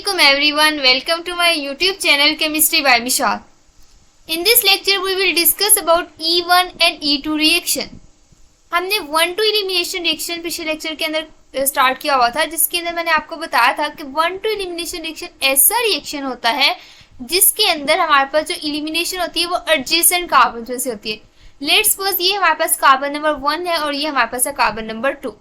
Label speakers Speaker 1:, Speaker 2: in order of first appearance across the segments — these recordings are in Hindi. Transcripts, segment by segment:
Speaker 1: Assalamualaikum everyone. Welcome to my YouTube channel Chemistry by Mishal. In this lecture we will discuss about E1 and E2 reaction. हमने 1-2 एलिमिनेशन रिएक्शन पिछले लेक्चर के अंदर स्टार्ट किया हुआ था, जिसके अंदर मैंने आपको बताया था कि 1-2 एलिमिनेशन रिएक्शन ऐसा रिएक्शन होता है जिसके अंदर हमारे पास जो एलिमिनेशन होती है वो एडजेसेंट कार्बन से होती है. लेट्स सपोज ये हमारे पास कार्बन नंबर 1 है और ये हमारे पास है कार्बन नंबर 2.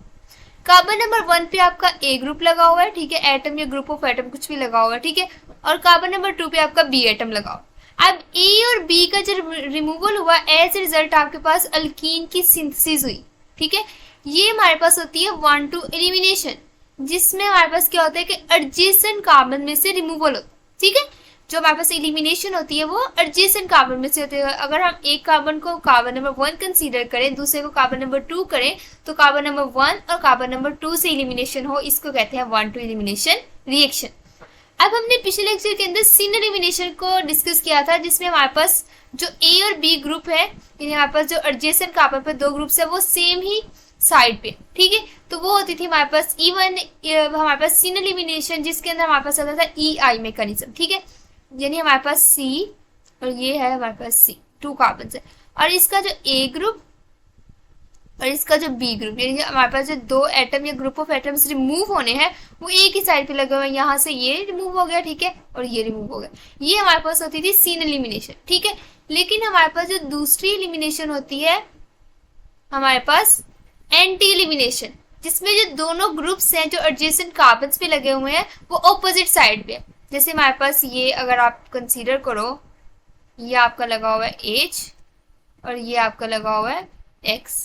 Speaker 1: कार्बन नंबर 1 पे आपका ए ग्रुप लगा हुआ है, ठीक है, एटम या ग्रुप ऑफ एटम कुछ भी लगा हुआ है, ठीक है, और कार्बन नंबर 2 पे आपका बी एटम लगा हुआ. अब ए और बी का जब रिमूवल हुआ एज ए रिजल्ट आपके पास अल्कीन की सिंथेसिस हुई, ठीक है. ये हमारे पास होती है 1-2 एलिमिनेशन, जिसमें हमारे पास क्या होता है कि एडजेसेंट कार्बन में से रिमूवल होता है, ठीक है. जो हमारे पास एलिमिनेशन होती है वो एडजेसेंट कार्बन में से होती है. अगर हम एक कार्बन को कार्बन नंबर 1 कंसीडर करें, दूसरे को कार्बन नंबर 2 करें, तो कार्बन नंबर 1 और कार्बन नंबर 2 से एलिमिनेशन हो, इसको कहते हैं 1-2 एलिमिनेशन रिएक्शन. अब हमने पिछले लेक्चर के अंदर सिन एलिमिनेशन को डिस्कस किया था, जिसमें हमारे पास जो ए और बी ग्रुप है, यानी हमारे पास जो एडजेसेंट कार्बन पे दो ग्रुप्स है वो सेम ही साइड पे, ठीक है. तो वो होती थी हमारे पास E1, हमारे पास सिन एलिमिनेशन, जिसके अंदर हमारे पास होता था EI मैकेनिज्म, ठीक है. यानी हमारे पास C और ये है हमारे पास C, 2 कार्बन है, और इसका जो A ग्रुप और इसका जो B ग्रुप, यानी हमारे पास जो 2 एटम या ग्रुप ऑफ एटम्स रिमूव होने हैं वो एक ही साइड पे लगे हुए हैं. यहाँ से ये रिमूव हो गया, ठीक है, और ये रिमूव हो गया. ये हमारे पास होती थी सीन एलिमिनेशन, ठीक है. लेकिन हमारे पास जो दूसरी एलिमिनेशन होती है हमारे पास एंटी एलिमिनेशन, जिसमें जो दोनों ग्रुप्स हैं जो एडजेसेंट कार्बन्स पे लगे हुए हैं वो ऑपोजिट साइड पे है. जैसे हमारे पास ये अगर आप कंसीडर करो, ये आपका लगा हुआ है H और ये आपका लगा हुआ है X,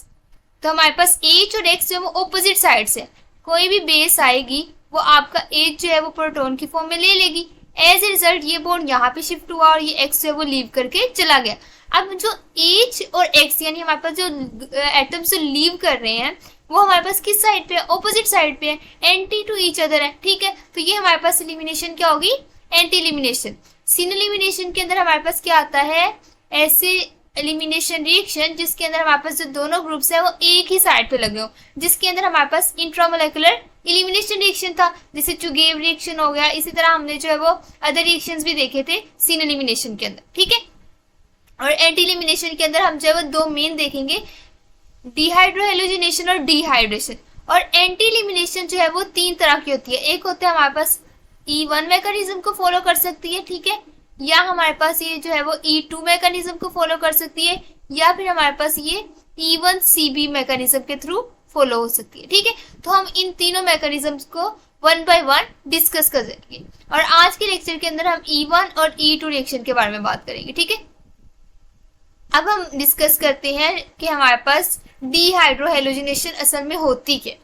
Speaker 1: तो हमारे पास H और X जो है वो ऑपोजिट साइड से, कोई भी बेस आएगी वो आपका H जो है वो प्रोटॉन की फॉर्म में ले लेगी. एज ए रिजल्ट ये बॉन्ड यहाँ पे शिफ्ट हुआ और ये X जो है वो लीव करके चला गया. अब जो H और X यानी हमारे पास जो एटम्स जो लीव कर रहे हैं वो हमारे पास किस साइड पे है, ऑपोजिट साइड पे है, एंटी टू ईच अदर है, ठीक है. तो ये हमारे पास एलिमिनेशन क्या होगी, एंटी एलिमिनेशन. सिन एलिमिनेशन के अंदर हमारे पास क्या आता है, ऐसे एलिमिनेशन रिएक्शन जिसके अंदर हमारे पास जो दोनों ग्रुप्स है वो एक ही साइड पे लगे हो, जिसके अंदर हमारे पास इंट्रामोलेकुलर एलिमिनेशन रिएक्शन था, जैसे चुगेव रिएक्शन हो गया. इसी तरह हमने जो है वो अदर रिएक्शंस भी देखे थे सिन एलिमिनेशन के अंदर, ठीक है. और एंटी एलिमिनेशन के अंदर हम जो है वो 2 मेन देखेंगे, डिहाइड्रोहेलोजिनेशन और डिहाइड्रेशन. और एंटी एलिमिनेशन जो है वो 3 तरह की होती है. एक होता है हमारे पास E1 मैकेनिज्म को फॉलो कर सकती है, ठीक है, या हमारे पास ये जो है वो E2 मैकेनिज्म को फॉलो कर सकती है, या फिर हमारे पास ये E1CB मैकेनिज्म के थ्रू फॉलो हो सकती है, ठीक है. तो हम इन तीनों मैकेनिज्म्स को 1 by 1 डिस्कस करेंगे, और आज के लेक्चर के अंदर हम E1 और E2 रिएक्शन के बारे में बात करेंगे, ठीक है. अब हम डिस्कस करते हैं कि हमारे पास डिहाइड्रोहेलोजिनेशन असल में होती क्या.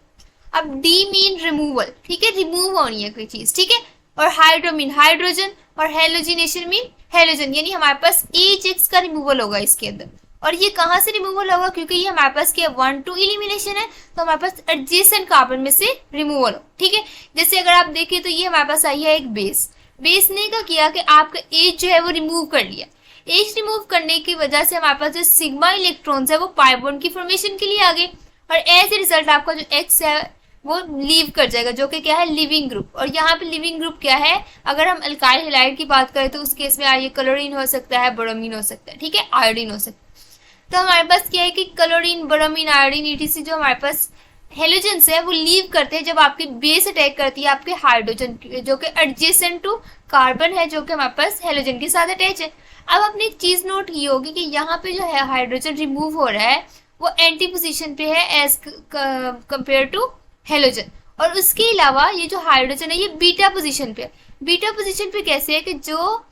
Speaker 1: अब डी मीन रिमूवल, ठीक है, रिमूव होनी है कोई चीज, ठीक है, और हाइड्रो मीन हाइड्रोजन, और हेलोजिनेशन मीन हेलोजन, यानी हमारे पास HX का रिमूवल होगा इसके अंदर. और ये कहाँ से रिमूवल होगा, क्योंकि ये हमारे पास क्या 1-2 एलिमिनेशन है, तो हमारे पास एडजेसेंट कार्बन में से रिमूवल हो, ठीक है. जैसे अगर आप देखें तो ये हमारे पास आई है एक बेस ने क्या किया कि आपका H जो है वो रिमूव कर लिया. H रिमूव करने की वजह से हमारे पास जो सिग्मा इलेक्ट्रॉन्स है वो पाई बॉन्ड की फॉर्मेशन के लिए आ गए, और एज ए रिजल्ट आपका जो X है वो लीव कर जाएगा, जो कि क्या है लिविंग ग्रुप. और यहाँ पे लिविंग ग्रुप क्या है, अगर हम अल्काइल हैलाइड की बात करें तो उस केस में ये क्लोरीन हो सकता है, ब्रोमीन हो सकता है, ठीक है, आयोडीन हो सकता है. तो हमारे पास क्या है कि क्लोरीन, ब्रोमीन, आयोडीन ETC जो हमारे पास हेलोजन्स है वो लीव करते हैं जब आपकी बेस अटैक करती है आपके हाइड्रोजन, जो कि एडजेसेंट टू कार्बन है, जो कि हमारे पास हेलोजन के साथ अटैच है. अब आपने एक चीज नोट की होगी कि यहाँ पे जो है हाइड्रोजन रिमूव हो रहा है वो एंटी पोजीशन पे है एज कंपेयर टू हेलोजन, और उसके अलावा ये जो हाइड्रोजन है ये बीटा पोजीशन पे है. बीटा पोजीशन पे कैसे है कि जो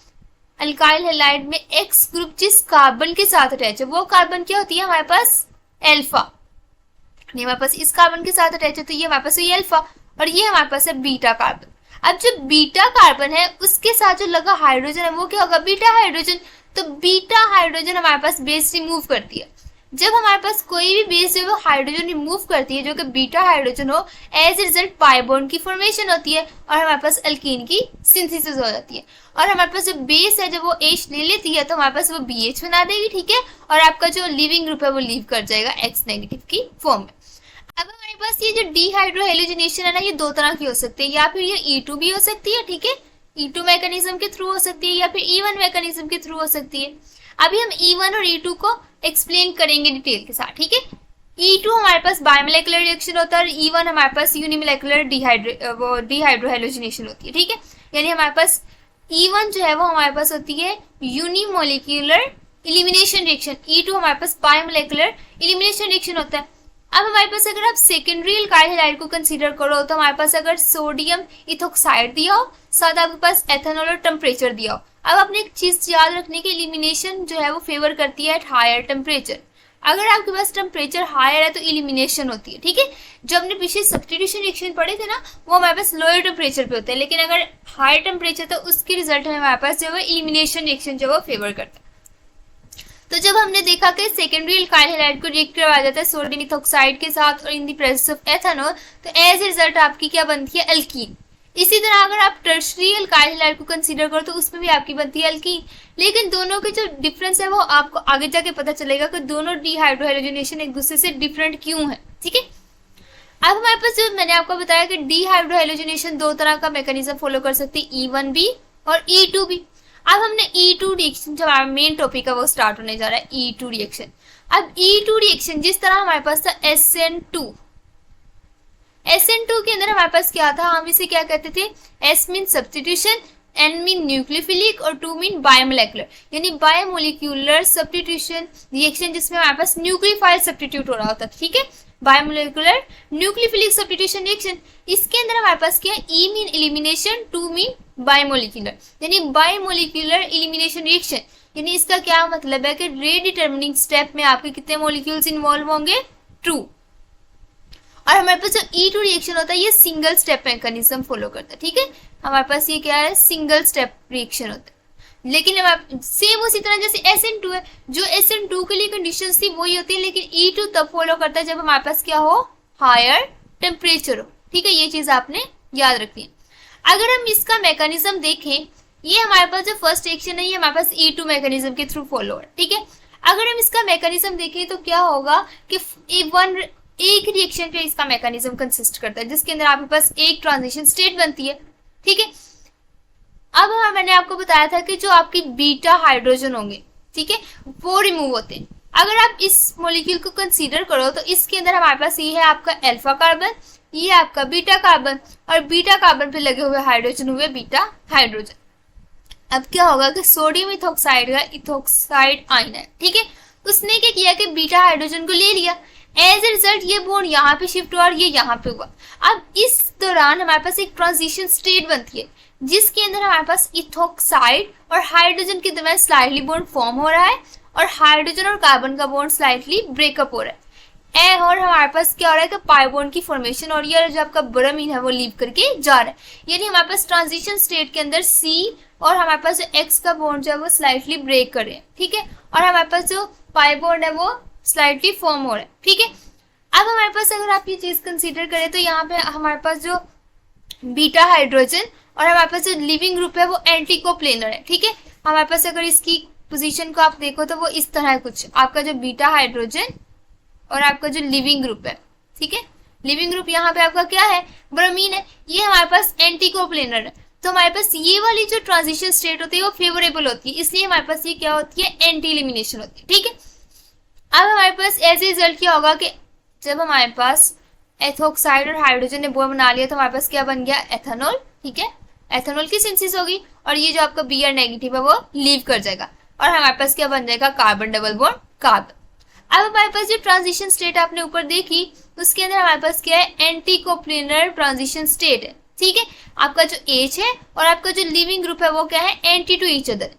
Speaker 1: अल्काइल हैलाइड में X ग्रुप जिस कार्बन के साथ अटैच है वो कार्बन क्या होती है हमारे पास अल्फा, ये हमारे पास इस कार्बन के साथ अटैच है, तो ये हमारे पास ये अल्फा, और ये हमारे पास है बीटा कार्बन. अब जो बीटा कार्बन है उसके साथ जो लगा हाइड्रोजन है वो क्या होगा, बीटा हाइड्रोजन. तो बीटा हाइड्रोजन हमारे पास बेस रिमूव करती है. जब हमारे पास कोई भी बेस जो है वो हाइड्रोजन रिमूव करती है जो कि बीटा हाइड्रोजन हो, एज रिजल्ट पाई बॉन्ड की फॉर्मेशन होती है और हमारे पास अल्कीन की सिंथेसिस हो जाती है. और हमारे पास जो बेस है जब वो H ले लेती है तो हमारे पास वो BH बना देगी, ठीक है, और आपका जो लिविंग ग्रुप है वो लीव कर जाएगा X नेगेटिव की फॉर्म में. अब हमारे पास ये जो डिहाइड्रोहेलोजिनेशन है ना, ये 2 तरह की हो सकती है, या फिर ये E2 भी हो सकती है, ठीक है, E2 मैकेनिज्म के थ्रू हो सकती है या फिर E1 मैकेनिज्म के थ्रू हो सकती है। अभी हम E1 और E2 को एक्सप्लेन करेंगे डिटेल के साथ, ठीक है। E2 हमारे पास बायोमोलेकुलर रिएक्शन होता है और E1 हमारे पास यूनिमोलेकुलर डिहाइड्रोहाइलोजिनेशन होती है, ठीक है। यानी हमारे पास E1 जो है वो हमारे पास होती है यूनिमोलिक्यूलर इलिमिनेशन रिएक्शन, E2 हमारे पास बायोमोलेकुलर इलिमिनेशन रिएक्शन होता है। अब हमारे पास अगर आप सेकेंडरी अल्काइल हैलाइड को कंसीडर करो तो हमारे पास अगर सोडियम इथोक्साइड दिया हो, साथ आपके पास एथेनॉल और टेम्परेचर दिया हो। अब आपने एक चीज याद रखने की, इलिमिनेशन जो है वो फेवर करती है एट हायर टेम्परेचर। अगर आपके पास टेम्परेचर हायर है तो इलिमिनेशन होती है, ठीक है। जब हमने पीछे सब्स्टिट्यूशन रिएक्शन पढ़े थे ना, वो हमारे पास लोअर टेम्परेचर पे होते हैं, लेकिन अगर हायर टेम्परेचर तो उसके रिजल्ट में हमारे पास जो है इलिमिनेशन रिएक्शन जो है फेवर करता है। तो जब हमने देखा कि सेकेंडरी अल्काइल हैलाइड को रिएक्ट करवाया जाता है सोडियम इथोक्साइड के साथ और in the presence of ethanol, तो एज ए रिजल्ट आपकी क्या बनती है, एल्कीन। इसी तरह अगर आप टर्शरी अल्काइल हैलाइड को कंसीडर करो तो उसमें भी आपकी बनती है एल्कीन। लेकिन दोनों के जो डिफरेंस है वो आपको आगे जाके पता चलेगा कि दोनों डिहाइड्रोहाइलोजिनेशन एक दूसरे से डिफरेंट क्यों है, ठीक है। अब हमारे पास जो मैंने आपको बताया कि डिहाइड्रोहाइलोजिनेशन दो तरह का मैकेनिज्म फॉलो कर सकती है, E1B और E2B। अब हमने E2 रिएक्शन, जो हमारा मेन टॉपिक है वो स्टार्ट होने जा रहा है, E2 रिएक्शन। अब E2 रिएक्शन जिस तरह हमारे पास था SN2 के अंदर हमारे पास क्या था, हम इसे क्या कहते थे, S mean substitution, N mean nucleophilic और 2 मीन बायोमोलेकुलर, यानी बायोमोलिक्यूलर सब्स्टिट्यूशन रिएक्शन जिसमें हमारे पास न्यूक्लियोफाइल सब्स्टिट्यूट हो रहा होता है, ठीक है। बायोमोलिकुलर न्यूक्लियोफिलिक सब्स्टिट्यूशन रिएक्शन, इसके अंदर हमारे पास क्या है, E mean elimination, 2 mean biomolecular, यानी बायोमोलिकुलर एलिमिनेशन रिएक्शन। यानी इसका क्या मतलब है कि रेट डिटरमिनिंग स्टेप में आपके कितने मॉलिक्यूल्स इन्वॉल्व होंगे, 2। और हमारे पास जो E2 रिएक्शन होता है ये सिंगल स्टेप मैकेनिज्म फॉलो करता है, ठीक है। हमारे पास ये क्या है, सिंगल स्टेप रिएक्शन होता है। लेकिन सेम उसी तरह जैसे SN2 है, जो SN2 के लिए कंडीशंस थी वही होती है, लेकिन E2 तब फॉलो करता है जब हमारे पास क्या हो, हायर टेम्परेचर हो, ठीक है। ये चीज आपने याद रखनी है। अगर हम इसका मैकेनिज्म देखें, ये हमारे पास जो फर्स्ट रिएक्शन है ये हमारे पास E2 मैकेनिज्म के थ्रू फॉलो है, ठीक है। अगर हम इसका मैकेनिज्म देखें तो क्या होगा कि एक रिएक्शन पे इसका मैकेनिज्म कंसिस्ट करता है, जिसके अंदर आपके पास एक ट्रांजिशन स्टेट बनती है, ठीक है। अब मैंने आपको बताया था कि जो आपकी बीटा हाइड्रोजन होंगे, ठीक है, वो रिमूव होते हैं। अगर आप इस मॉलिक्यूल को कंसीडर करो तो इसके अंदर हमारे पास ये है आपका अल्फा कार्बन, ये आपका बीटा कार्बन, और बीटा कार्बन पे लगे हुए हाइड्रोजन हुए बीटा हाइड्रोजन। अब क्या होगा कि सोडियम इथोक्साइड का इथोक्साइड आयन है, ठीक है, उसने क्या किया कि बीटा हाइड्रोजन को ले लिया। एज ए रिजल्ट ये बॉन्ड यहाँ पे शिफ्ट हुआ और ये यहाँ पे हुआ। अब इस दौरान हमारे पास एक ट्रांजिशन स्टेट बनती है जिसके अंदर हमारे पास इथोक्साइड और हाइड्रोजन के दरमियान स्लाइटली बॉन्ड फॉर्म हो रहा है और हाइड्रोजन और कार्बन का बॉन्ड स्लाइटली ब्रेकअप हो रहा है। और हमारे पास क्या हो रहा है कि पाई बॉन्ड की फॉर्मेशन और ये जो आपका ब्रोमीन है वो लीव करके जा रहा है। यानी हमारे पास ट्रांजिशन स्टेट के अंदर C और हमारे पास जो X का बॉन्ड जो है वो स्लाइटली ब्रेक कर रहे हैं, ठीक है, और हमारे पास जो पाई बॉन्ड है वो स्लाइटली फॉर्म हो रहा है, ठीक है। अब हमारे पास अगर आप ये चीज कंसीडर करें तो यहाँ पे हमारे पास जो बीटा हाइड्रोजन और हमारे पास जो लिविंग ग्रुप है वो एंटी कोप्लेनर है, ठीक है। हमारे पास अगर इसकी पोजीशन को आप देखो तो वो इस तरह है कुछ, आपका जो बीटा हाइड्रोजन और आपका जो लिविंग ग्रुप है, ठीक है, लिविंग ग्रुप यहाँ पे आपका क्या है, ब्रोमीन है, ये हमारे पास एंटी कोप्लेनर है। तो हमारे पास ये वाली जो ट्रांजिशन स्टेट होती है वो फेवरेबल होती है, इसलिए हमारे पास ये क्या होती है, एंटी एलिमिनेशन होती है, ठीक है। अब हमारे पास एज ए रिजल्ट क्या होगा कि जब हमारे पास एथोक्साइड और हाइड्रोजन ने बॉन्ड बना लिया तो हमारे पास क्या बन गया, एथेनॉल, ठीक है। एथेनॉल की सिंथेसिस होगी और ये जो आपका Br नेगेटिव है वो लीव कर जाएगा और हमारे पास क्या बन जाएगा, कार्बन डबल बॉन्ड कार्बन। अब हमारे पास जो ट्रांजिशन स्टेट आपने ऊपर देखी उसके अंदर हमारे पास क्या है, एंटी कोप्लेनर ट्रांजिशन स्टेट है, ठीक है। आपका जो H है और आपका जो लिविंग ग्रुप है वो क्या है, एंटी टू ईच अदर।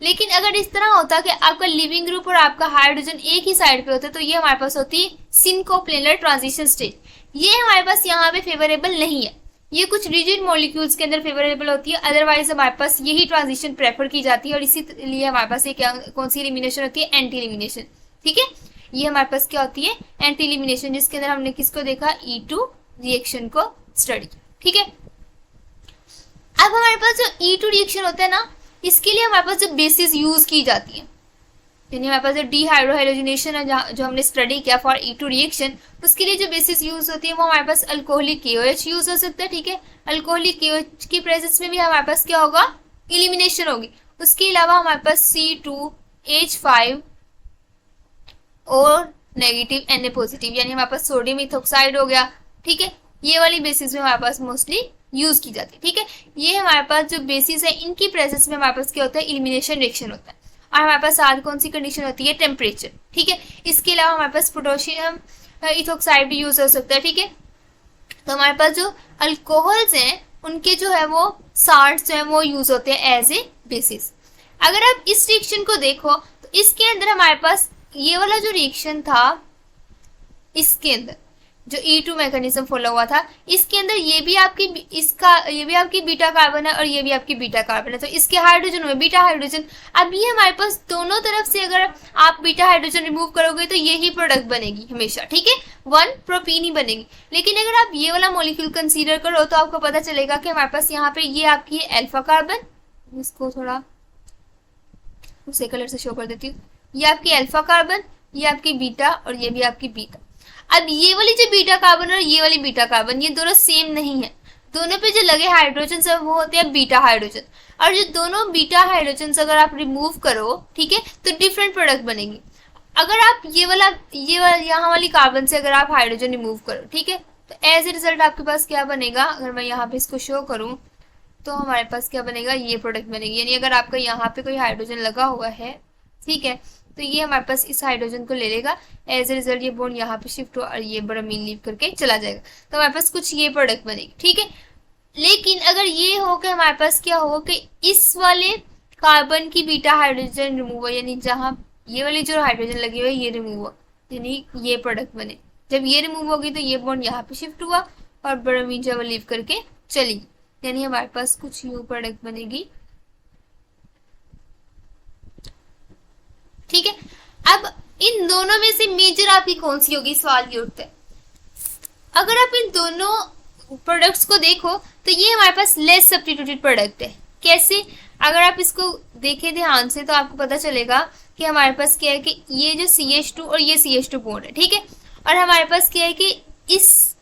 Speaker 1: लेकिन अगर इस तरह होता कि आपका लिविंग ग्रुप और आपका हाइड्रोजन एक ही साइड पे होता तो ये हमारे पास होती है सिनकोप्लेनर ट्रांजिशन स्टेट। ये हमारे पास यहाँ पे फेवरेबल नहीं है, ये कुछ रिजिड मॉलिक्यूल्स के अंदर फेवरेबल होती है, अदरवाइज हमारे पास यही ट्रांजिशन प्रेफर की जाती है और इसीलिए हमारे पास ये क्या कौन सी एलिमिनेशन होती है, एंटी एलिमिनेशन, ठीक है। ये हमारे पास क्या होती है, एंटी एलिमिनेशन, जिसके अंदर हमने किसको देखा, E2 रिएक्शन को स्टडी, ठीक है। अब हमारे पास जो E2 रिएक्शन होता है ना, इसके लिए हमारे पास जो बेसिस यूज की जाती है, यानी हमारे पास जो डीहाइड्रोहाइड्रोजनेशन है जो हमने स्टडी किया फॉर E2 रिएक्शन, उसके लिए जो बेसिस यूज होती है वो हमारे पास अल्कोहलिक KOH यूज हो सकता है। ठीक है, अल्कोहलिक KOH की प्रेजेंस में भी हमारे पास क्या होगा, इलिमिनेशन होगी। उसके अलावा हमारे पास C2H5 और नेगेटिव Na पॉजिटिव, यानी हमारे पास सोडियम इथोक्साइड हो गया। ठीक है, ये वाली बेसिस में हमारे पास मोस्टली यूज की जाती है। ठीक है, ये हमारे पास जो बेसिस है इनकी प्रेजेंस में हमारे पास क्या होता है, इलिमिनेशन रिएक्शन होता है। और हमारे पास साथ कौन सी कंडीशन होती है, टेम्परेचर। ठीक है, इसके अलावा हमारे पास पोटेशियम इथोक्साइड भी यूज हो सकता है। ठीक है, तो हमारे पास जो अल्कोहल्स हैं उनके जो है वो साल्ट्स जो है वो यूज होते हैं एज ए बेसिस। अगर आप इस रिएक्शन को देखो तो इसके अंदर हमारे पास ये वाला जो रिएक्शन था, इसके अंदर जो E2 मैकेनिज्म फॉलो हुआ था, इसके अंदर ये भी आपकी बीटा कार्बन है और ये भी आपकी बीटा कार्बन है। तो इसके हाइड्रोजन हुए बीटा हाइड्रोजन। अब ये हमारे पास दोनों तरफ से अगर आप बीटा हाइड्रोजन रिमूव करोगे तो यही प्रोडक्ट बनेगी हमेशा। ठीक है, 1 प्रोपीन ही बनेगी। लेकिन अगर आप ये वाला मॉलिक्यूल कंसीडर करो तो आपको पता चलेगा कि हमारे पास यहाँ पे ये आपकी अल्फा कार्बन, इसको थोड़ा दूसरे कलर से शो कर देती हूँ, ये आपकी अल्फा कार्बन, ये आपकी बीटा और ये भी आपकी बीटा। अब ये वाली जो बीटा कार्बन और ये वाली बीटा कार्बन, ये दोनों सेम नहीं है। दोनों पे जो लगे हाइड्रोजन सब वो होते हैं बीटा हाइड्रोजन। और जो दोनों बीटा हाइड्रोजन अगर आप रिमूव करो, ठीक है, तो डिफरेंट प्रोडक्ट बनेगी। अगर आप ये वाला यहाँ वाली कार्बन से अगर आप हाइड्रोजन रिमूव करो, ठीक है, तो एज ए रिजल्ट आपके पास क्या बनेगा, अगर मैं यहाँ पे इसको शो करूँ तो हमारे पास क्या बनेगा, ये प्रोडक्ट बनेगी। यानी अगर आपका यहाँ पे कोई हाइड्रोजन लगा हुआ है, ठीक है, तो ये हमारे पास इस हाइड्रोजन को ले लेगा, एज ए रिजल्ट ये बॉन्ड यहाँ पे शिफ्ट हो और ये ब्रोमीन लीव करके चला जाएगा। तो हमारे पास कुछ ये प्रोडक्ट बनेगी। ठीक है, लेकिन अगर ये हो कि हमारे पास क्या हो कि इस वाले कार्बन की बीटा हाइड्रोजन रिमूव हो, यानी जहाँ ये वाली जो हाइड्रोजन लगी हुई है ये रिमूव हो, यानी ये प्रोडक्ट बने। जब ये रिमूव होगी तो ये बॉन्ड यहाँ पे शिफ्ट हुआ और ब्रोमीन जो लीव करके चली, यानी हमारे पास कुछ यू प्रोडक्ट बनेगी। ठीक है, अब इन दोनों में से मेजर आपकी कौन सी होगी, सवाल ये उठता है। अगर आप इन दोनों प्रोडक्ट्स को देखो तो ये हमारे पास लेस सब्स्टिट्यूटेड प्रोडक्ट है। कैसे, अगर आप इसको देखें ध्यान से तो आपको पता चलेगा कि हमारे पास क्या है कि ये जो CH2 और ये CH2 बॉन्ड है, ठीक है, और हमारे पास क्या है कि इस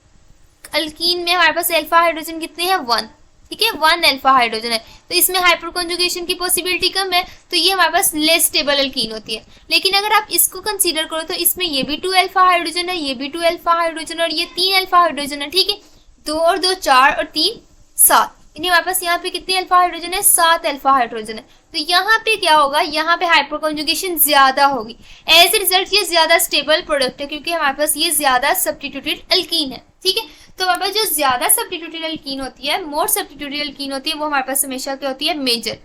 Speaker 1: अल्कीन में हमारे पास अल्फा हाइड्रोजन कितने हैं, 1, ठीक है, 1 अल्फा हाइड्रोजन है। तो इसमें हाइपर कॉन्जुगेशन की पॉसिबिलिटी कम है, तो ये हमारे पास लेस स्टेबल अल्कीन होती है। लेकिन अगर आप इसको कंसीडर करो तो इसमें ये भी 2 अल्फा हाइड्रोजन है, ये भी 2 अल्फा हाइड्रोजन और ये 3 अल्फा हाइड्रोजन है। ठीक है, 2 और 2 4 और 3 7, यानी हमारे पास यहाँ पे कितने अल्फा हाइड्रोजन है, 7 अल्फा हाइड्रोजन है। तो यहाँ पे क्या होगा, यहाँ पे हाइपर कॉन्जुगेशन ज्यादा होगी। एज ए रिजल्ट ये ज्यादा स्टेबल प्रोडक्ट है क्योंकि हमारे पास ये ज्यादा सब्स्टिट्यूटेड अल्कीन है। ठीक है, तो हमारे पास जो ज्यादा सब्स्टिट्यूटेड अल्कीन होती है, मोर सब्स्टिट्यूटेड अल्कीन होती है, वो हमारे पास हमेशा क्या होती है, मेजर।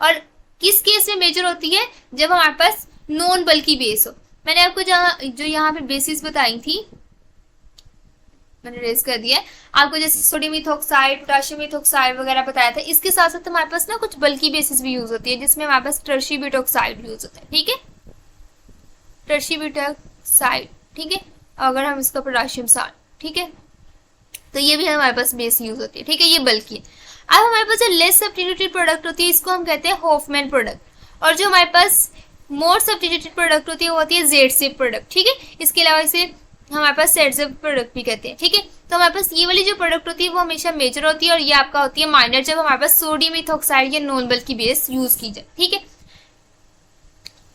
Speaker 1: और किस केस में मेजर होती है, जब हमारे पास नॉन बल्की बेस हो। मैंने आपको जो यहाँ पे बेसिस बताई थी मैंने रेज कर दिया है आपको, जैसे सोडियम इथोक्साइड, पोटेशियम इथोक्साइड वगैरह बताया था। इसके साथ साथ हमारे पास ना कुछ बल्की बेसिस भी यूज होती है, जिसमें हमारे पास टर्शी ब्यूटोक्साइड यूज होता है। ठीक है, टर्शी ब्यूटोक्साइड, ठीक है, अगर हम इसका पोटेशियम साल्ट, ठीक है, तो ये भी हमारे पास बेस यूज होती है। ठीक है, ये बल्कि है। अब हमारे पास जो लेस सब्स्टिट्यूटेड प्रोडक्ट होती है इसको हम कहते हैं होफमैन प्रोडक्ट, और जो हमारे पास मोर सब्स्टिट्यूटेड प्रोडक्ट होती है वो होती है जेड-सेप प्रोडक्ट। ठीक है, इसके अलावा इसे हमारे पास सेड-सेप प्रोडक्ट भी कहते हैं। ठीक है, तो हमारे पास ये वाली जो प्रोडक्ट होती है वो हमेशा मेजर होती है और ये आपका होती है माइनर, जब हमारे पास सोडियम इथोक्साइड या नॉन बल्की बेस यूज की जाए। ठीक है,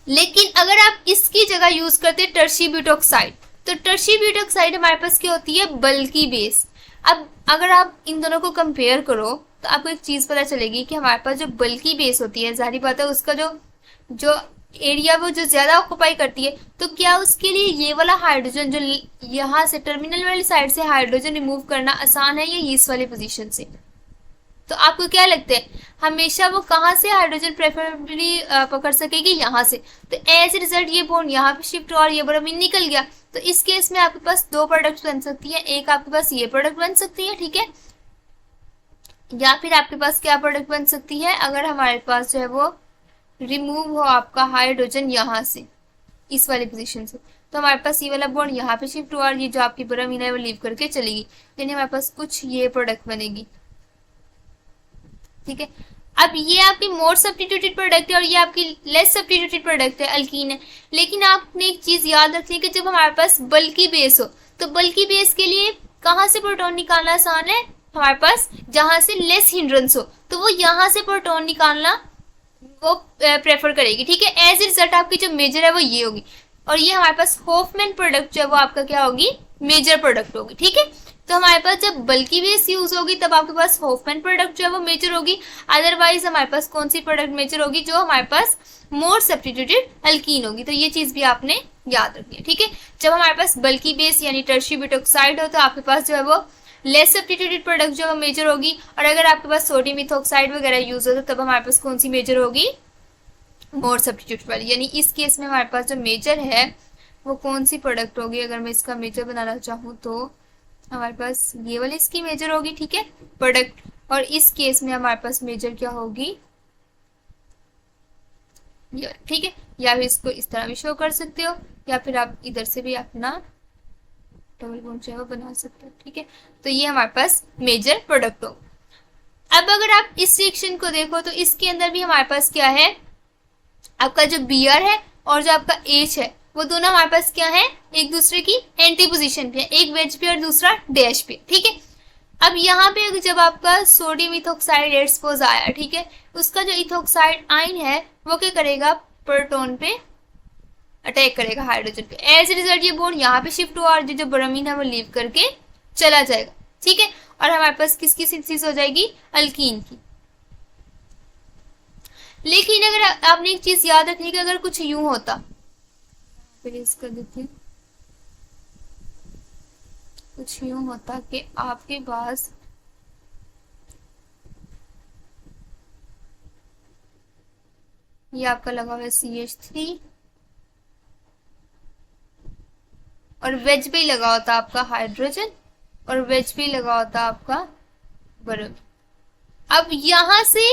Speaker 1: लेकिन अगर आप इसकी जगह यूज करते हैं टर्शी ब्यूटोक्साइड, तो टर्शी ब्यूटोक्साइड हमारे पास क्या होती है, बल्की बेस। अब अगर आप इन दोनों को कंपेयर करो तो आपको एक चीज पता चलेगी कि हमारे पास जो बल्की बेस होती है, जाहिर बात है उसका जो एरिया वो जो ज्यादा ऑक्युपाई करती है, तो क्या उसके लिए ये वाला हाइड्रोजन जो यहाँ से टर्मिनल वाली साइड से हाइड्रोजन रिमूव करना आसान है या इस वाली पोजीशन से? तो आपको क्या लगता है, हमेशा वो कहाँ से हाइड्रोजन प्रेफरेबली पकड़ सकेगी, यहाँ से। तो एज ए रिजल्ट ये बॉन्ड यहाँ पे शिफ्ट और ये ब्रोमीन निकल गया। तो इस केस में आपके पास 2 प्रोडक्ट्स बन सकती है, एक आपके पास ये प्रोडक्ट बन सकती है, ठीक है, या फिर आपके पास क्या प्रोडक्ट बन सकती है, अगर हमारे पास जो है वो रिमूव हो आपका हाइड्रोजन यहाँ से इस वाली पोजीशन से, तो हमारे पास ये वाला बॉन्ड यहाँ पे शिफ्ट हुआ और ये जो आपकी ब्रोमीन है वो लीव करके चलेगी, यानी हमारे पास कुछ ये प्रोडक्ट बनेगी। ठीक है, अब ये आपकी मोर सब्स्टिट्यूटेड प्रोडक्ट है और ये आपकी लेस सब्स्टिट्यूटेड प्रोडक्ट है, अल्कीन है। लेकिन आपने एक चीज याद रखनी है कि जब हमारे पास बल्की बेस हो तो बल्की बेस के लिए कहाँ से प्रोटॉन निकालना आसान है, हमारे पास जहां से लेस हिंड्रेंस हो तो वो यहाँ से प्रोटॉन निकालना वो प्रेफर करेगी, ठीक है। एज ए रिजल्ट आपकी जो मेजर है वो ये होगी, और ये हमारे पास होफमैन प्रोडक्ट जो है वो आपका क्या होगी, मेजर प्रोडक्ट होगी, ठीक है। तो हमारे पास जब बल्की बेस यूज होगी तब आपके पास होफमैन प्रोडक्ट जो है वो मेजर होगी, अदरवाइज हमारे पास कौन सी प्रोडक्ट मेजर होगी, जो हमारे पास मोर सब्स्टिट्यूटेड अल्कीन होगी। तो ये चीज भी आपने याद रखनी है, ठीक है। जब हमारे पास बल्की बेस यानी टर्शियरी ब्यूटोक्साइड हो तो आपके पास जो है वो लेस सब्स्टिट्यूटेड प्रोडक्ट जो है मेजर होगी, और अगर आपके पास सोडियम इथोक्साइड वगैरह यूज हो तो तब हमारे पास कौन सी मेजर होगी, मोर सब्स्टिट्यूटेड वाली। यानी इस केस में हमारे पास जो मेजर है वो कौन सी प्रोडक्ट होगी, अगर मैं इसका मेजर बनाना चाहूँ तो हमारे पास ये वाली इसकी मेजर होगी, ठीक है, प्रोडक्ट। और इस केस में हमारे पास मेजर क्या होगी, ये, ठीक है। या फिर इसको इस तरह भी शो कर सकते हो, या फिर आप इधर से भी अपना डबल बॉन्ड जो है वो बना सकते हो, ठीक है। तो ये हमारे पास मेजर प्रोडक्ट हो। अब अगर आप इस रिएक्शन को देखो तो इसके अंदर भी हमारे पास क्या है, आपका जो Br है और जो आपका H है वो दोनों हमारे पास क्या है, एक दूसरे की एंटी पोजीशन पे है, एक वेज पे और दूसरा डैश पे, ठीक है। अब यहाँ पे जब आपका सोडियम इथोक्साइड एक्सपोज आया, ठीक है, उसका जो इथोक्साइड आयन है वो क्या करेगा, प्रोटॉन पे अटैक करेगा हाइड्रोजन पे। एज ए रिजल्ट ये बॉन्ड यहाँ पे शिफ्ट हुआ और जो ब्रोमीन है वो लीव करके चला जाएगा, ठीक है। और हमारे पास किसकी सिंथेसिस हो जाएगी, अल्कीन की। लेकिन अगर आपने एक चीज याद रखनी कि अगर कुछ यूं होता, फिर इसका देखिए, कुछ यूं होता कि आपके पास ये आपका लगा हुआ है CH3 और वेज पे लगा होता आपका हाइड्रोजन और वेज पे लगा होता आपका बर्फ। अब यहां से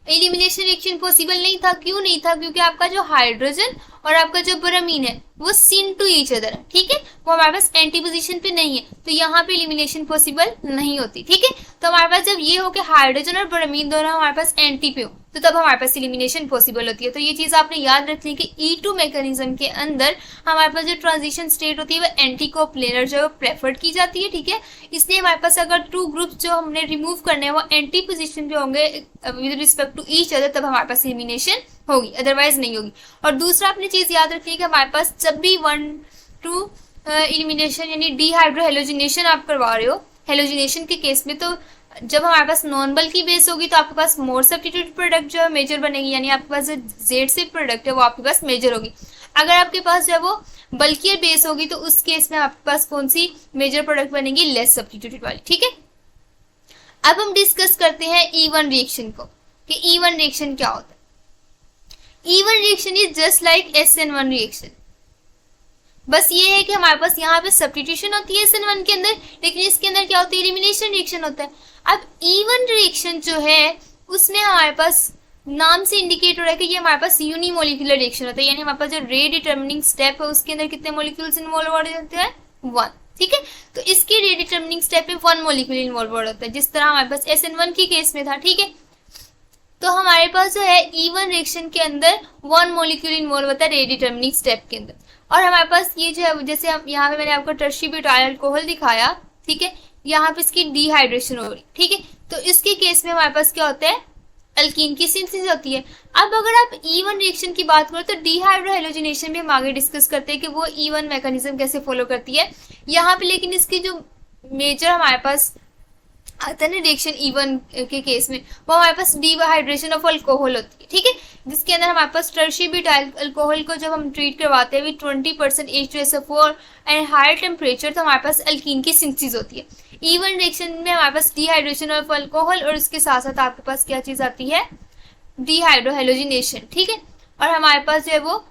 Speaker 1: एलिमिनेशन रिएक्शन पॉसिबल नहीं था, क्यों नहीं था, क्योंकि आपका जो हाइड्रोजन और आपका जो ब्रोमीन है वो सिन टू ईच अदर है, ठीक है, वो हमारे पास एंटी पोजीशन पे नहीं है, तो यहाँ पे एलिमिनेशन पॉसिबल नहीं होती, ठीक है। तो हमारे पास जब ये हो कि हाइड्रोजन और ब्रोमीन दोनों हमारे पास एंटी पे हो तो तब हमारे पास एलिमिनेशन पॉसिबल होती है। तो ये चीज आपने याद रखनी है कि E2 मैकेनिज्म के अंदर हमारे पास जो ट्रांजिशन स्टेट होती है वो एंटी कोप्लेनर जो है प्रेफर्ड की जाती है, ठीक है। इसलिए हमारे पास अगर टू ग्रुप जो हमने रिमूव करने हैं वो एंटी पोजिशन पे होंगे with respect to each other, तब हमारे पास एलिमिनेशन होगी, अदरवाइज नहीं होगी। और दूसरा अपनी चीज याद रखनी है कि हमारे पास जब भी 1-2 एलिमिनेशन यानी डीहाइड्रोहेलोजिनेशन आप करवा रहे हो, हेलोजिनेशन के केस में, तो जब हमारे पास नॉन बल्की बेस होगी तो आपके पास मोर सब्स्टिट्यूटेड प्रोडक्ट जो है मेजर बनेगी, यानी आपके पास जो जेड से प्रोडक्ट है वो आपके पास मेजर होगी। अगर आपके पास जो है वो बल्कियर बेस होगी तो उस केस में आपके पास कौन सी मेजर प्रोडक्ट बनेगी, लेस सब्स्टिट्यूटेड वाली, ठीक है। अब हम डिस्कस करते हैं E1 रिएक्शन को कि E1 रिएक्शन क्या होता है। E1 reaction is just like SN1 reaction, बस ये है कि हमारे पास यहाँ पे सब्स्टिट्यूशन होती है SN1 के अंदर, लेकिन इसके अंदर क्या होता है, एलिमिनेशन रिएक्शन होता है। अब E1 रिएक्शन जो है उसमें हमारे पास नाम से इंडिकेट हो रहा है कि ये हमारे पास यूनिमोलिकुलर रिएक्शन होता है, यानी हमारे पास जो रे डिटर्मिनिंग स्टेप है उसके अंदर कितने मॉलिक्यूल्स इन्वॉल्व हो होते हैं, 1, ठीक है। तो इसके रे डिटर्मिनिंग स्टेप में 1 मॉलिक्यूल इन्वॉल्व होता है, जिस तरह हमारे पास SN1 की केस में था, ठीक है। तो हमारे पास जो है E1 रिएक्शन के अंदर 1 मॉलिक्यूल इन्वॉल्व होता है रे डिटर्मिनिंग स्टेप के अंदर। और हमारे पास ये जो है, जैसे हम यहाँ पे मैंने आपको टर्शियरी ब्यूटाइल अल्कोहल दिखाया, ठीक है, यहाँ पे इसकी डिहाइड्रेशन हो रही, ठीक है। तो इसके केस में हमारे पास क्या होता है, अल्कीन की सिंथेसिस होती है। अब अगर आप E1 रिएक्शन की बात करो तो डीहाइड्रोहेलोजिनेशन भी हम आगे डिस्कस करते हैं कि वो E1 मैकेनिज्म कैसे फॉलो करती है यहाँ पे, लेकिन इसकी जो मेजर हमारे पास आता है ना रिएक्शन E1 के केस में, वो हमारे पास डिहाइड्रेशन ऑफ अल्कोहल होती है, ठीक है, जिसके अंदर हमारे पास टर्शियरी ब्यूटाइल अल्कोहल को जब हम ट्रीट करवाते हैं with 20% H2SO4 and higher temperature, तो हमारे पास अल्कीन की सिंथेसिस होती है। E1 रिएक्शन में हमारे पास डिहाइड्रेशन ऑफ अल्कोहल और इसके साथ साथ आपके पास क्या चीज आती है, डिहाइड्रोहेलोजिनेशन, ठीक है। और हमारे पास जो है वो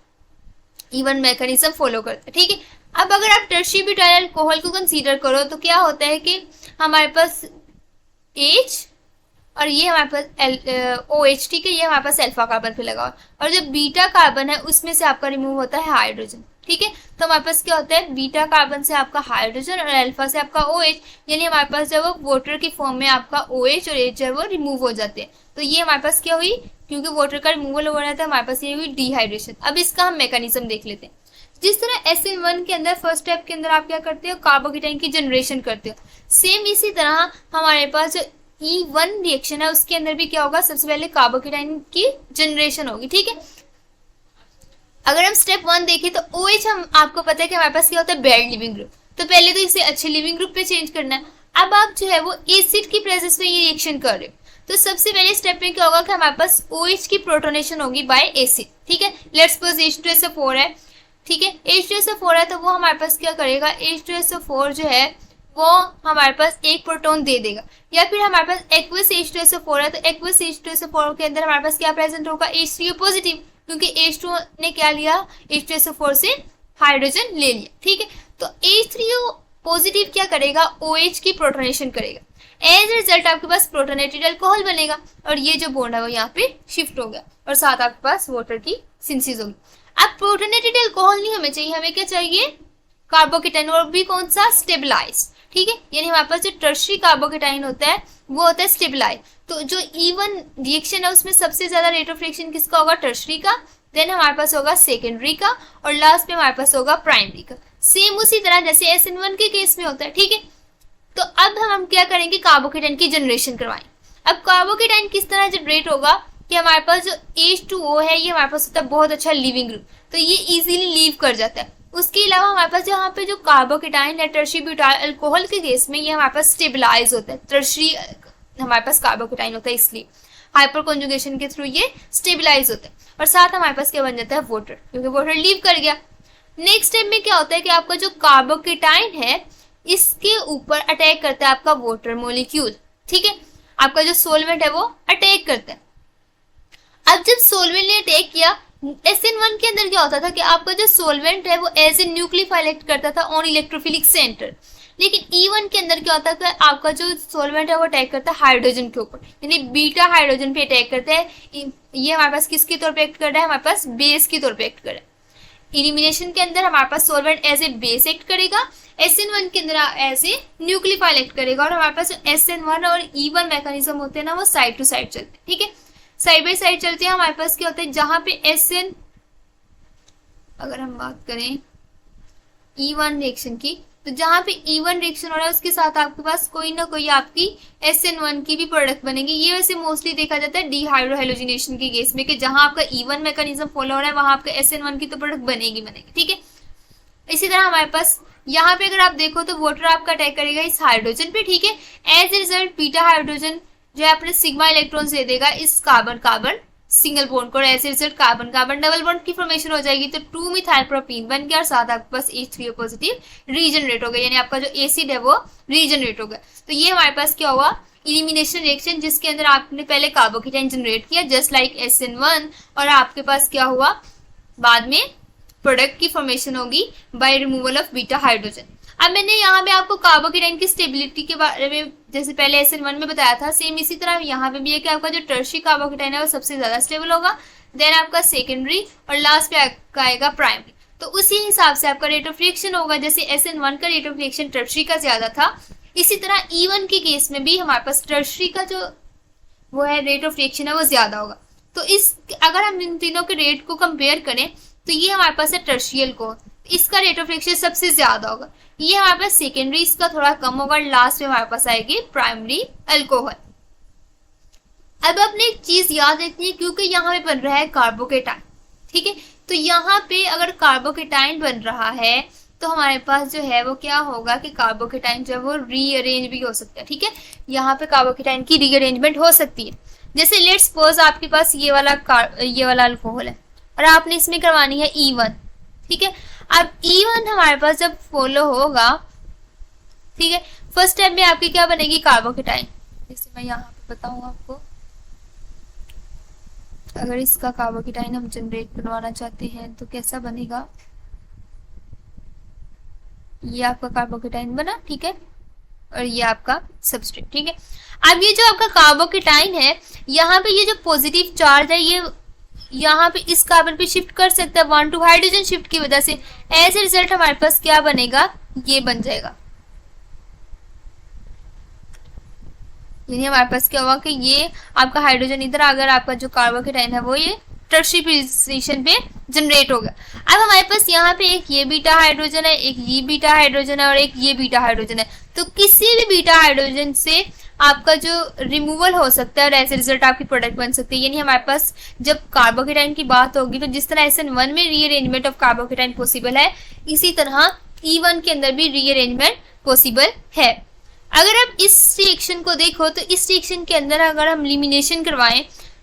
Speaker 1: E1 मैकेनिज्म फॉलो करता है, ठीक है। अब अगर आप टर्शियरी ब्यूटाइल अल्कोहल को कंसीडर करो तो क्या होता है कि हमारे पास H और ये हमारे पास OH, ठीक है, ये हमारे पास अल्फा कार्बन पे लगा हुआ। और जो बीटा कार्बन है उसमें से आपका रिमूव होता है हाइड्रोजन, ठीक है। तो हमारे पास क्या होता है, बीटा कार्बन से आपका हाइड्रोजन और अल्फा से आपका OH, यानी हमारे पास जब वो वाटर की फॉर्म में आपका OH और H है वो रिमूव हो जाते हैं। तो ये हमारे पास क्या हुई, क्योंकि वाटर का रिमूवल हो रहा था, हमारे पास ये हुई डिहाइड्रेशन। अब इसका हम मैकेनिज्म देख लेते हैं। जिस तरह SN1 के अंदर फर्स्ट स्टेप के अंदर आप क्या करते हो, कार्बोकेटाइन की जनरेशन करते हो, सेम इसी तरह हमारे पास जो E1 रिएक्शन है उसके अंदर भी क्या होगा, सबसे पहले कार्बोकेटाइन की जनरेशन होगी, ठीक है। अगर हम स्टेप 1 देखें तो OH, हम आपको पता है कि हमारे पास क्या होता है, बैड लिविंग ग्रुप। तो पहले तो इसे अच्छे लिविंग ग्रुप पे चेंज करना है। अब आप जो है वो एसिड की प्रेजेंस में ये रिएक्शन कर रहे हो, तो सबसे पहले स्टेप में क्या होगा कि हमारे पास OH की प्रोटोनेशन होगी बाय एसिड, ठीक है। लेट्स सपोज H2SO4 है, ठीक है, H2SO4 है, तो वो हमारे पास क्या करेगा, H2SO4 जो है वो हमारे पास एक प्रोटॉन दे देगा। या फिर हमारे पास एक्वस H2SO4 है, तो एक्वस H2SO4 के अंदर हमारे पास क्या प्रेजेंट होगा, H3O पॉजिटिव, क्योंकि H2 ने क्या लिया, H2SO4 से हाइड्रोजन ले लिया, ठीक है। तो H3O पॉजिटिव क्या करेगा, OH की प्रोटोनेशन करेगा। एज रिजल्ट आपके पास प्रोटोनेटेड अल्कोहल बनेगा और ये जो बॉन्ड है वो यहाँ पे शिफ्ट हो गया और साथ आपके पास वाटर की सिंथेसिस होगी। अब प्रोटोनेटेड अल्कोहल नहीं हमें चाहिए, हमें क्या चाहिए, कार्बोकेटाइन, और भी कौन सा, स्टेबलाइज, ठीक है। यानी हमारे पास जो टर्शरी कार्बोकेटाइन होता है वो होता है स्टेबलाइज। तो जो E1 रिएक्शन है उसमें सबसे ज्यादा रेट ऑफ रिएक्शन किसका होगा, टर्शरी का, देन हमारे पास होगा सेकेंडरी का, और लास्ट में हमारे पास होगा प्राइमरी का। सेम उसी तरह जैसे SN1 के केस में होता है, ठीक है। तो अब हम क्या करेंगे, कार्बोकेटाइन की जनरेशन करवाएं। अब कार्बोकेटाइन किस तरह जनरेट होगा कि हमारे पास जो H2O है ये हमारे पास होता है बहुत अच्छा लिविंग ग्रुप, तो ये इजीली लीव कर जाता है। उसके अलावा हमारे पास यहाँ पे जो कार्बोकेटाइन है टर्शरी ब्यूटाइल अल्कोहल के केस में ये हमारे पास स्टेबलाइज होता है, टर्शरी हमारे पास कार्बोकेटाइन होता है, इसलिए हाइपर कॉन्जुगेशन के थ्रू ये स्टेबलाइज होता है। और साथ हमारे पास क्या बन जाता है, वाटर, क्योंकि वाटर लीव कर गया। नेक्स्ट स्टेप में क्या होता है कि आपका जो कार्बोकेटाइन है इसके ऊपर अटैक करता है आपका वाटर मॉलिक्यूल, ठीक है। आपका जो सोलवेंट है वो अटैक करता है। अब जब सोलवेंट ने अटैक किया, SN1 के अंदर क्या होता था कि आपका जो सोलवेंट है वो एज ए न्यूक्लियोफाइल एक्ट करता था ऑन इलेक्ट्रोफिलिक सेंटर, लेकिन E1 के अंदर क्या होता है कि आपका जो सोलवेंट है वो अटैक करता है हाइड्रोजन के ऊपर, यानी बीटा हाइड्रोजन पे अटैक करता है। ये हमारे पास किसके तौर पे एक्ट कर रहा है, हमारे पास बेस के तौर पे एक्ट कर रहा है। इलिमिनेशन के अंदर हमारे पास solvent as a base act करेगा, SN1 के अंदर एज ए न्यूक्लियोफाइल एक्ट करेगा, और हमारे पास SN1 और E1 मैकेनिज्म होते हैं ना वो साइड टू साइड चलते हैं, ठीक है, साइड बाय साइड चलते हैं। हमारे पास क्या होता है, जहां पे SN, अगर हम बात करें E1 रिएक्शन की, तो जहां पे E1 रिएक्शन हो रहा है उसके साथ आपके पास कोई ना कोई आपकी SN1 की भी प्रोडक्ट बनेगी। ये वैसे मोस्टली देखा जाता है डिहाइड्रोहेलोजिनेशन के केस में कि जहां आपका E1 मैकेनिज्म फॉलो हो रहा है वहां आपका SN1 की तो प्रोडक्ट बनेगी, ठीक है। इसी तरह हमारे पास यहाँ पे अगर आप देखो तो वाटर आपका अटैक करेगा इस हाइड्रोजन पे, ठीक है। As a result beta hydrogen जो है अपने सिग्मा इलेक्ट्रॉन दे देगा इस कार्बन कार्बन सिंगल बॉन्ड को, और ऐसे result carbon carbon double bond की फॉर्मेशन हो जाएगी, तो 2 मिथाइल प्रोपीन बन गया और साथ आपके पास H3O पॉजिटिव रीजनरेट हो गया, यानी आपका जो एसिड है वो रीजनरेट हो गया। तो ये हमारे पास क्या हुआ, इलिमिनेशन रिएक्शन, जिसके अंदर आपने पहले कार्बोकेटाइन जनरेट किया जस्ट लाइक SN1, और आपके पास क्या हुआ, बाद में प्रोडक्ट की फॉर्मेशन होगी by removal of beta hydrogen. अब मैंने यहाँ पे आपको कार्बोकेटाइन की स्टेबिलिटी के बारे में जैसे पहले SN1 में बताया था, सेम इसी तरह यहाँ पे भी है कि आपका जो टर्शरी कार्बोकेटाइन है वो सबसे ज्यादा स्टेबल होगा, देन आपका सेकेंडरी, और लास्ट पे आपका आएगा प्राइमरी। तो उसी हिसाब से आपका रेट ऑफ रिएक्शन होगा, जैसे SN1 का रेट ऑफ रिएक्शन टर्शरी का ज्यादा था, इसी तरह E1 के केस में भी हमारे पास टर्शरी का जो वो है रेट ऑफ रिएक्शन है वो ज्यादा होगा। तो इस अगर हम इन तीनों के रेट को कंपेयर करें तो ये हमारे पास है टर्शियल को, इसका रेट ऑफ रिएक्शन सबसे ज्यादा होगा, ये हमारे पास सेकेंडरी इसका थोड़ा कम होगा, लास्ट में हमारे पास आएगी प्राइमरी अल्कोहल। अब आपने एक चीज याद रखनी है, क्योंकि यहाँ पे बन रहा है कार्बोकेटाइन, ठीक है। तो यहाँ पे अगर कार्बोकेटाइन बन रहा है तो हमारे पास जो है वो क्या होगा कि कार्बोकेटाइन जो है वो रीअरेंज भी हो सकता है, ठीक है। यहाँ पे कार्बोकेटाइन की रीअरेंजमेंट हो सकती है। जैसे लेट्स सपोज आपके पास ये वाला अल्कोहल है और आपने इसमें करवानी है E1, ठीक है। अब E1 हमारे पास जब फॉलो होगा, ठीक है, फर्स्ट स्टेप में आपकी क्या बनेगी, कार्बोकेटाइन। जैसे मैं यहाँ पे बताऊँ आपको, अगर इसका कार्बोकेटाइन हम जनरेट करवाना चाहते हैं तो कैसा बनेगा, ये आपका कार्बोकेटाइन बना, ठीक है, और ये आपका सबस्ट्रेट। ठीक है, अब ये जो आपका कार्बोकेटाइन है, यहाँ पे ये जो पॉजिटिव चार्ज है ये यहाँ पे इस कार्बन पे शिफ्ट कर सकता है 1 to हाइड्रोजन शिफ्ट की वजह से। एज ए रिजल्ट हमारे पास क्या बनेगा, ये बन जाएगा। यानी हमारे पास क्या होगा कि ये आपका हाइड्रोजन इधर अगर आपका जो कार्बोकेटाइन है वो ये टर्शियरी पोजीशन पे जनरेट होगा। अब हमारे पास यहाँ पे एक ये बीटा हाइड्रोजन है, एक ये बीटा हाइड्रोजन है और एक ये बीटा हाइड्रोजन है। तो किसी भी बीटा हाइड्रोजन से आपका जो रिमूवल हो सकता है और ऐसे रिजल्ट आपकी प्रोडक्ट बन सकती है। यानी हमारे पास जब कार्बोकेटाइन की बात होगी तो जिस तरह SN1 में रीअरेंजमेंट ऑफ कार्बोकेटाइन पॉसिबल है, इसी तरह E1 के अंदर भी रीअरेंजमेंट पॉसिबल है। अगर आप इस रिएक्शन को देखो तो इस रिएक्शन के अंदर अगर हम एलिमिनेशन करवाएं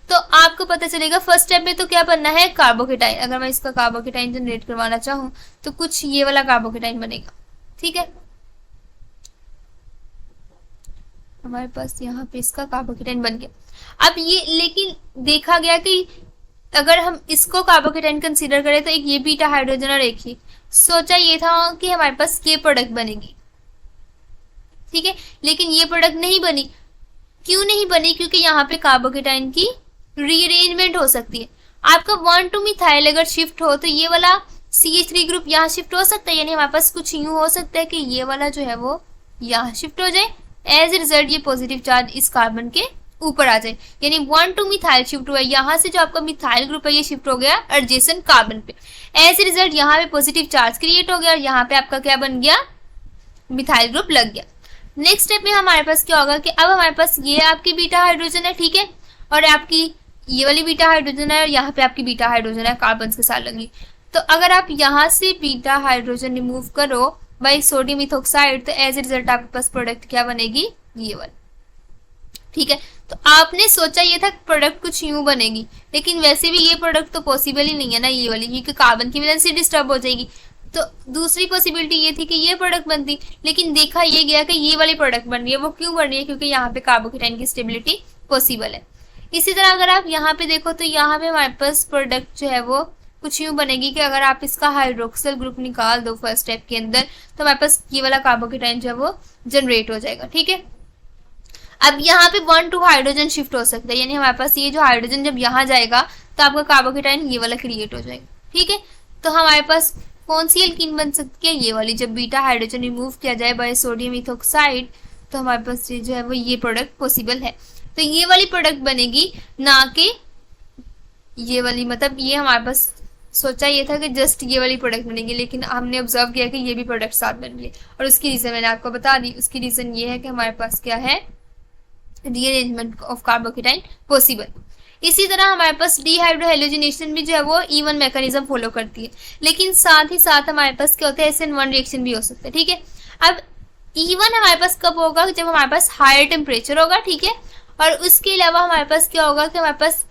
Speaker 1: तो आपको पता चलेगा फर्स्ट स्टेप में तो क्या बनना है, कार्बोकेटाइन। अगर मैं इसका कार्बोकेटाइन जनरेट करवाना चाहूं तो कुछ ये वाला कार्बोकेटाइन बनेगा। ठीक है, हमारे पास यहाँ पे इसका कार्बोकेटाइन बन गया। अब ये लेकिन देखा गया कि अगर हम इसको कार्बोकेटाइन कंसीडर करें तो एक ये बीटा हाइड्रोजन और एक ही, सोचा ये था कि हमारे पास ये प्रोडक्ट बनेगी। ठीक है, लेकिन ये प्रोडक्ट नहीं बनी। क्यों नहीं बनी, क्योंकि यहाँ पे कार्बोकेटाइन की रीअरेंजमेंट हो सकती है। आपका 1 to मिथाइल अगर शिफ्ट हो तो ये वाला CH3 ग्रुप यहाँ शिफ्ट हो सकता है। यानी हमारे पास कुछ यूं हो सकता है कि ये वाला जो है वो यहाँ शिफ्ट हो जाए, एज ए रिजल्ट ये पॉजिटिव चार्ज इस कार्बन के ऊपर आ जाए। यानी 1 to मिथाइल शिफ्ट हुआ, यहाँ से जो आपका मिथाइल ग्रुप है ये शिफ्ट हो गया एडजेसेंट कार्बन पे। एज ए रिजल्ट यहाँ पे पॉजिटिव चार्ज क्रिएट हो गया और यहाँ पे आपका क्या बन गया, मिथाइल ग्रुप लग गया। नेक्स्ट स्टेप में हमारे पास क्या होगा कि अब हमारे पास ये आपकी बीटा हाइड्रोजन है। ठीक है, और आपकी ये वाली बीटा हाइड्रोजन है और यहाँ पे आपकी बीटा हाइड्रोजन है कार्बन के साथ लगी। तो अगर आप यहाँ से बीटा हाइड्रोजन रिमूव करो बाय सोडियम इथोक्साइड तो एज ए रिजल्ट आपके पास प्रोडक्ट क्या बनेगी, ये वाली। ठीक है, तो आपने सोचा ये था प्रोडक्ट कुछ यूं बनेगी, लेकिन वैसे भी ये प्रोडक्ट तो पॉसिबल ही नहीं है ना ये वाली, क्योंकि कार्बन की वैलेंसी डिस्टर्ब हो जाएगी। तो दूसरी पॉसिबिलिटी ये थी कि ये प्रोडक्ट बनती, लेकिन देखा ये गया कि ये वाली प्रोडक्ट बन रही है। वो क्यों बन रही है, क्योंकि यहाँ पे कार्बोकेटाइन की स्टेबिलिटी पॉसिबल है। इसी तरह अगर आप यहाँ पे देखो तो यहाँ पे हमारे पास प्रोडक्ट जो है वो कुछ यूं बनेगी कि अगर आप इसका हाइड्रोक्सिल ग्रुप निकाल दो फर्स्ट स्टेप के अंदर तो हमारे पास ये वाला कार्बोकेटाइन जो है वो जनरेट हो जाएगा। ठीक है, अब यहाँ पे 1 to हाइड्रोजन शिफ्ट हो सकता है। यानी हमारे पास ये जो हाइड्रोजन जब यहाँ जाएगा तो आपका कार्बोकेटाइन ये वाला क्रिएट हो जाएगा। ठीक है, तो हमारे पास कौन सी एल्कीन बन सकती है, ये वाली। जब बीटा हाइड्रोजन रिमूव किया जाए बाय सोडियम इथोक्साइड तो हमारे पास ये जो है वो ये प्रोडक्ट पॉसिबल है। तो ये वाली प्रोडक्ट बनेगी, ना कि ये वाली। मतलब ये हमारे पास सोचा ये था कि जस्ट ये वाली प्रोडक्ट बनेगी, लेकिन हमने ऑब्जर्व किया कि ये भी प्रोडक्ट साथ बन गए। और उसकी रीजन मैंने आपको बता दी। उसकी रीजन ये है कि हमारे पास क्या है, रीअरेंजमेंट ऑफ कार्बोकेटाइन पॉसिबल। इसी तरह हमारे पास डीहाइड्रोहेलोजिनेशन भी जो है वो E1 मैकेनिज्म फॉलो करती है, लेकिन साथ ही साथ हमारे पास क्या होता है, SN1 रिएक्शन भी हो सकता है। ठीक है, अब E1 हमारे पास कब होगा, जब हमारे पास हायर टेम्परेचर होगा। ठीक है, और उसके अलावा हमारे पास क्या होगा कि हमारे पास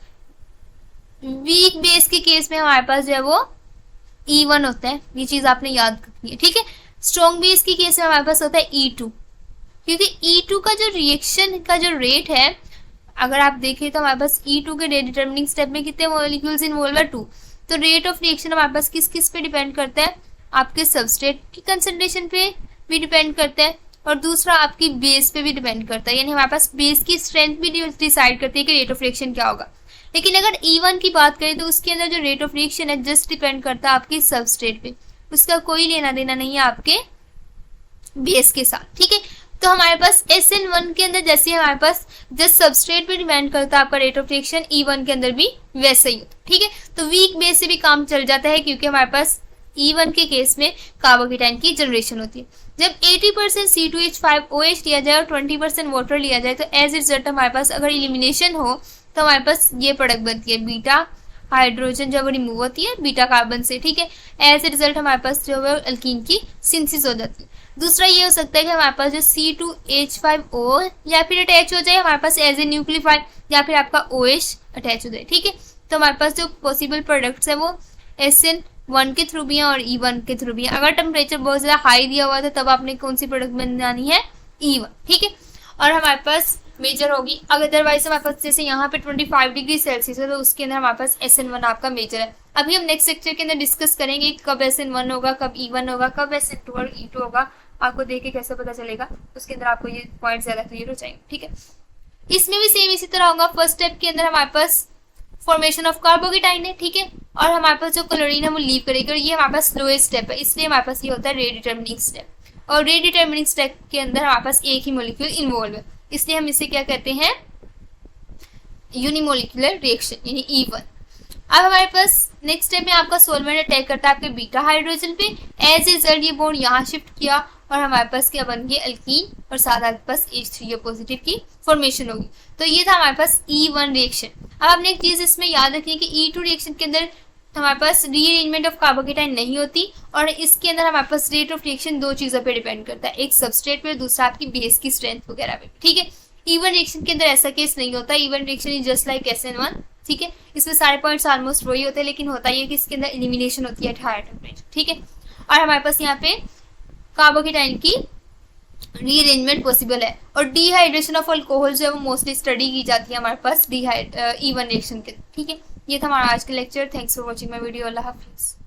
Speaker 1: वीक बेस के केस में हमारे पास जो है वो E1 होता है। ये चीज आपने याद रखनी है। ठीक है, स्ट्रॉन्ग बेस के केस में हमारे पास होता है E2, क्योंकि E2 का जो रिएक्शन का जो रेट है अगर आप देखें तो हमारे पास E2 के डिटरमिनिंग स्टेप में कितने मॉलिक्यूल्स इन्वॉल्व है, 2। तो रेट ऑफ रिएक्शन हमारे पास किस किस पे डिपेंड करता है, आपके सबस्ट्रेट की कंसंट्रेशन पे भी डिपेंड करता है और दूसरा आपकी बेस पे भी डिपेंड करता है। यानी हमारे पास बेस की स्ट्रेंथ भी डिसाइड करती है कि रेट ऑफ रिएक्शन क्या होगा। लेकिन अगर E1 की बात करें तो उसके अंदर जो रेट ऑफ रिएक्शन है जस्ट डिपेंड करता है आपके सबस्ट्रेट पे, उसका कोई लेना देना नहीं है आपके बेस के साथ। ठीक है, तो हमारे पास SN1 के अंदर जैसे हमारे पास जस्ट सबस्ट्रेट पे डिपेंड करता है आपका रेट ऑफ रिएक्शन, E1 के अंदर भी वैसे ही होता है। ठीक है, तो वीक बेस से भी काम चल जाता है, क्योंकि हमारे पास E1 के केस में कार्बोकेटाइन की जनरेशन होती है। जब 80% C2H5OH लिया जाए और 20% वाटर लिया जाए तो एज ए रिजल्ट हमारे पास अगर इलिमिनेशन हो तो हमारे पास ये प्रोडक्ट बनती है, बीटा हाइड्रोजन जब रिमूव होती है बीटा कार्बन से। ठीक है, एज ए रिजल्ट हमारे पास जो है अल्कीन की सिंथेसिस हो जाती है। दूसरा ये हो सकता है कि हमारे पास जो C2H5O या फिर अटैच हो जाए हमारे पास एज ए न्यूक्लियोफाइल, या फिर आपका OH अटैच हो जाए। ठीक है, तो हमारे पास जो पॉसिबल प्रोडक्ट्स है वो SN1 के थ्रू भी है और E1 के थ्रू भी है। अगर टेम्परेचर बहुत ज्यादा हाई दिया हुआ था तब आपने कौन सी प्रोडक्ट बनानी है, E1। ठीक है, और हमारे पास मेजर होगी। अदरवाइज हमारे पास जैसे यहाँ पे 25 डिग्री सेल्सियस है तो उसके अंदर हमारे पास SN1 आपका मेजर है। अभी हम नेक्स्ट लेक्चर के अंदर डिस्कस करेंगे कब SN1 होगा, कब E1 होगा, कब SN2 और E2 होगा, आपको देख के कैसे पता चलेगा, उसके अंदर आपको ये पॉइंट ज्यादा क्लियर हो जाएंगे। ठीक है, इसमें भी सेम इसी तरह होगा। फर्स्ट स्टेप के अंदर हमारे पास फॉर्मेशन ऑफ कार्बोकेटाइन है, ठीक है, और हमारे पास जो क्लोरीन है वो लीव करेगी, और ये हमारे पास स्लोएस्ट स्टेप है, इसलिए हमारे पास ये होता है रेट डिटर्मिनिंग स्टेप। और रेट डिटर्मिनिंग स्टेप के अंदर हमारे पास एक ही मॉलिक्यूल इन्वॉल्व है, इसलिए हम इसे क्या कहते हैं, यूनिमोलिकुलर रिएक्शन यानी E1। अब हमारे पास नेक्स्ट स्टेप में आपका सोलवेंट अटैक करता है आपके बीटा हाइड्रोजन पे, एज ए रिजल्ट ये बॉन्ड यहाँ शिफ्ट किया और हमारे पास क्या बन गया, अल्कीन, और साथ आपके पास H3O पॉजिटिव की फॉर्मेशन होगी। तो ये था हमारे पास E1 रिएक्शन। अब आपने एक चीज इसमें याद रखनी है कि E2 रिएक्शन के अंदर हमारे पास रीअरेंजमेंट ऑफ कार्बोकेटाइन नहीं होती, और इसके अंदर हमारे पास रेट ऑफ रिएक्शन दो चीजों पे डिपेंड करता है, एक सबस्ट्रेट पे, दूसरा आपकी बेस की स्ट्रेंथ वगैरह पे। ठीक है, E1 रिएक्शन के अंदर ऐसा केस नहीं होता। E1 reaction is just like SN1। ठीक है, इसमें सारे पॉइंट्स ऑलमोस्ट वही होते हैं, लेकिन होता ही है कि इसके अंदर एलिमिनेशन होती है हायर टेम्परेचर। ठीक है, और हमारे पास यहाँ पे कार्बोकेटाइन की रीअरेंजमेंट पॉसिबल है, और डिहाइड्रेशन ऑफ अल्कोहल जो है वो मोस्टली स्टडी की जाती है हमारे पास E1 रिएक्शन के। ठीक है, ये था हमारा आज का lecture. Thanks for watching my video. अल्लाह हाफिज़।